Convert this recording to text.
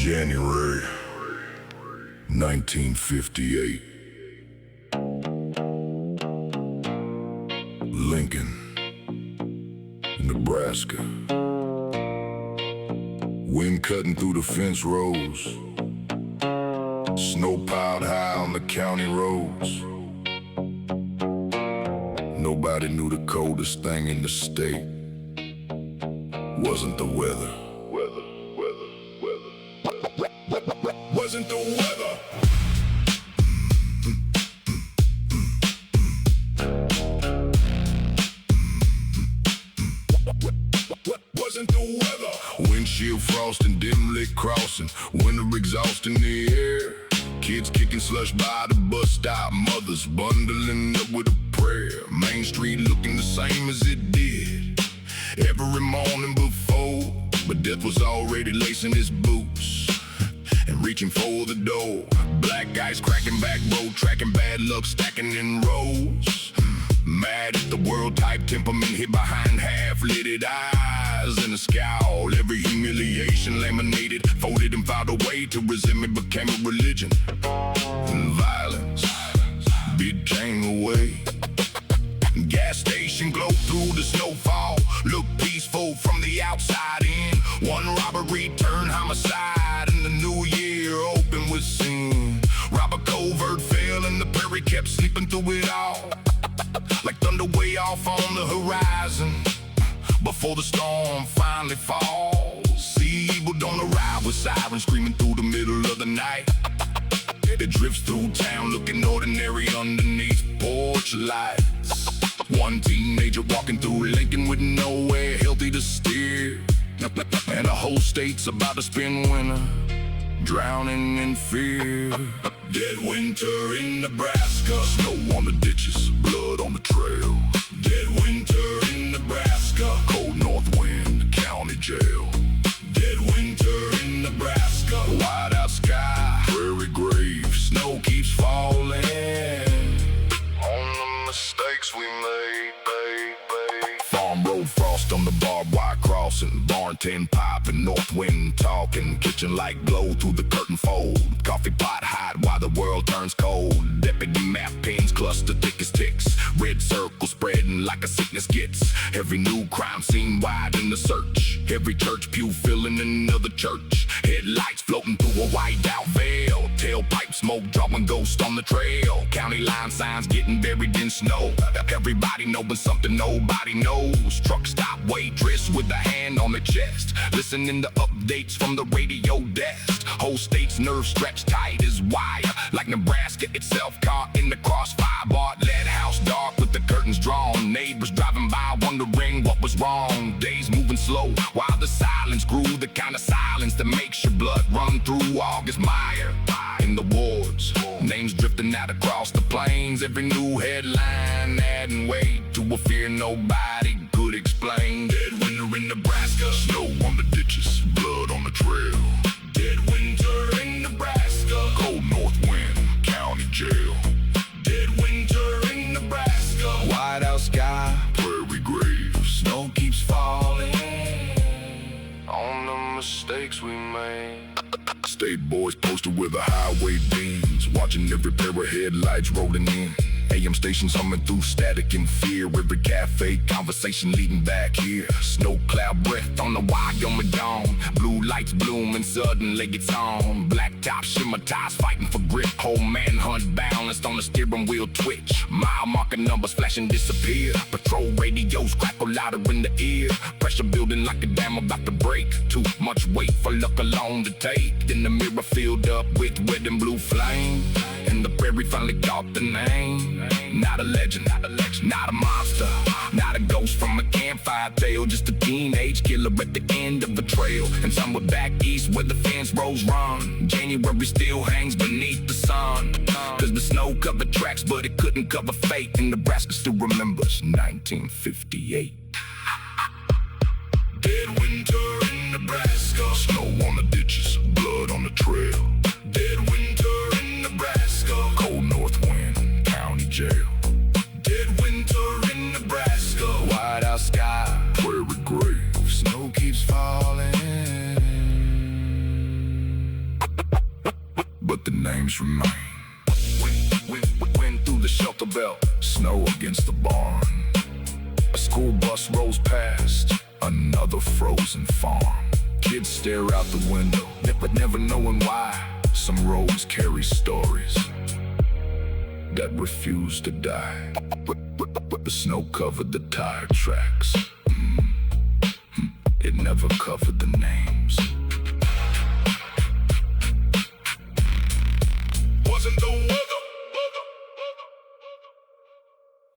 January 1958. Lincoln, Nebraska. Wind cutting through the fence rows. Snow piled high on the county roads. Nobody knew the coldest thing in the state wasn't the weather. Wasn't the weather. Wasn't the weather. Windshield frost and dim lit crossing. Winter exhaust in the air. Kids kicking slush by the bus stop. Mothers bundling up with a prayer. Main Street looking the same as it did every morning before. But death was already lacing his boots and reaching for the door. Black guys cracking back road, tracking bad luck, stacking in rows. Mad at the world, type temperament hid behind half-lidded eyes and a scowl. Every humiliation laminated, folded and filed away till resentment became a religion. And violence became a way. Gas station glow through the snowfall. Look peaceful from the outside in. One robbery turned homicide, and the new year opened with sin. Robber covert fell and the prairie kept sleeping through it all. Like thunder way off on the horizon before the storm finally falls. See, evil don't arrive with sirens screaming through the middle of the night. It drifts through town looking ordinary underneath porch lights. One teenager walking through Lincoln with nowhere healthy to steer, and the whole state's about to spend winter drowning in fear. Dead winter in Nebraska. Snow on the ditches, blood on the trail. Dead winter in Nebraska. Cold north wind, county jail. Dead winter in Nebraska. Wide out sky, prairie grave. Snow keeps falling on the mistakes we made, babe. Farm road frost on the barbed wire crossing. Barn tin pipe and north wind talking. Kitchen light glow through the curtain fold. Coffee pot hot while the world turns cold. Deputy map pins cluster thick as ticks. Red circle spreading like a sickness gets. Every new crime scene wide in the search. Every church pew filling another church. Headlights floating through a white out veil. Tailpipe smoke drawing ghosts on the trail. County line signs getting buried in snow. Everybody knowing something nobody knows. Truck stop waitress with a hand on the chest, listening to updates from the radio desk. Whole state's nerves stretched tight as wire, like Nebraska itself caught in the crossfire. Bartlett house dark with the curtains drawn. Neighbors driving by wondering what was wrong. Days moving slow while the silence grew. The kind of silence that makes your blood run through. August Meyer in the wards, names drifting out across the plains. Every new headline adding weight to a fear nobody could explain. Dead winter in Nebraska. Snow on the ditches, blood on the trail. Dead winter in Nebraska. Cold north wind, county jail. Dead winter in Nebraska. White out sky, prairie grave. Snow keeps falling on the mistakes we made. State boys posted with the highway beams, watching every pair of headlights rolling in. AM stations humming through static and fear. Every cafe conversation leading back here. Snow cloud breath on the Wyoming dawn. Blue lights bloom and suddenly it's on. Black top shimmer ties fighting for grip. Whole manhunt balanced on the steering wheel twitch. Mile marker numbers flashing disappear. Patrol radios crackle louder in the ear. Pressure building like a dam about to break. Too much weight for luck alone to take. Then the mirror filled up with red and blue flame, and the prairie finally caught the name. Not a legend, not a monster, not a ghost from a campfire tale. Just a teenage killer at the end of the trail. And somewhere back east where the fence rows run, January still hangs beneath the sun. Cause the snow covered tracks but it couldn't cover fate. And Nebraska still remembers 1958. Dead winter in Nebraska. Snow on the ditches, blood on the trail. Dead winter in Nebraska. Cold north wind, county jail. Dead winter in Nebraska. White out sky, prairie grave. Snow keeps falling Wind through the shelter belt, snow against the barn. A school bus rolls past, another frozen farm. Kids stare out the window, but never knowing why. Some roads carry stories that refuse to die. But the snow covered the tire tracks. It never covered the name.